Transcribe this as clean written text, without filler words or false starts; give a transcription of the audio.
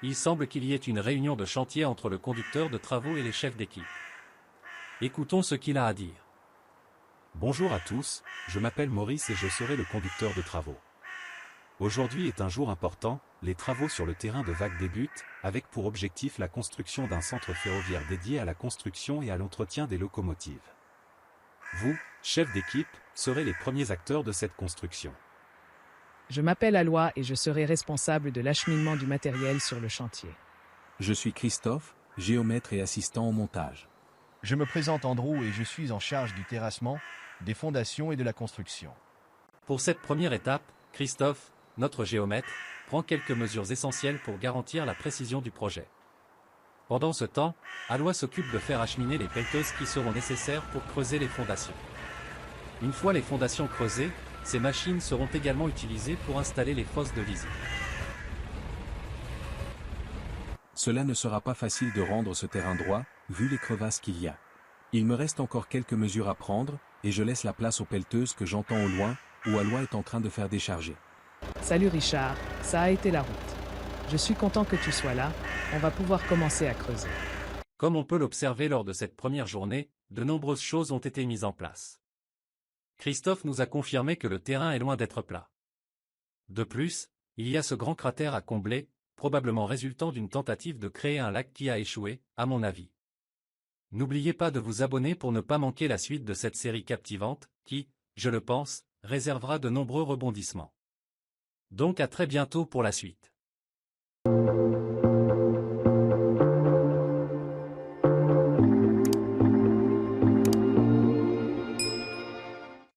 il semble qu'il y ait une réunion de chantier entre le conducteur de travaux et les chefs d'équipe. Écoutons ce qu'il a à dire. Bonjour à tous, je m'appelle Maurice et je serai le conducteur de travaux. Aujourd'hui est un jour important, les travaux sur le terrain de Vac débutent, avec pour objectif la construction d'un centre ferroviaire dédié à la construction et à l'entretien des locomotives. Vous, chef d'équipe, serez les premiers acteurs de cette construction. Je m'appelle Alois et je serai responsable de l'acheminement du matériel sur le chantier. Je suis Christophe, géomètre et assistant au montage. Je me présente Andrew et je suis en charge du terrassement, des fondations et de la construction. Pour cette première étape, Christophe, notre géomètre, prend quelques mesures essentielles pour garantir la précision du projet. Pendant ce temps, Alois s'occupe de faire acheminer les pelleteuses qui seront nécessaires pour creuser les fondations. Une fois les fondations creusées, ces machines seront également utilisées pour installer les fosses de visite. Cela ne sera pas facile de rendre ce terrain droit, vu les crevasses qu'il y a. Il me reste encore quelques mesures à prendre, et je laisse la place aux pelleteuses que j'entends au loin, où Alois est en train de faire décharger. Salut Richard, ça a été la route. Je suis content que tu sois là, on va pouvoir commencer à creuser. Comme on peut l'observer lors de cette première journée, de nombreuses choses ont été mises en place. Christophe nous a confirmé que le terrain est loin d'être plat. De plus, il y a ce grand cratère à combler, probablement résultant d'une tentative de créer un lac qui a échoué, à mon avis. N'oubliez pas de vous abonner pour ne pas manquer la suite de cette série captivante, qui, je le pense, réservera de nombreux rebondissements. Donc à très bientôt pour la suite.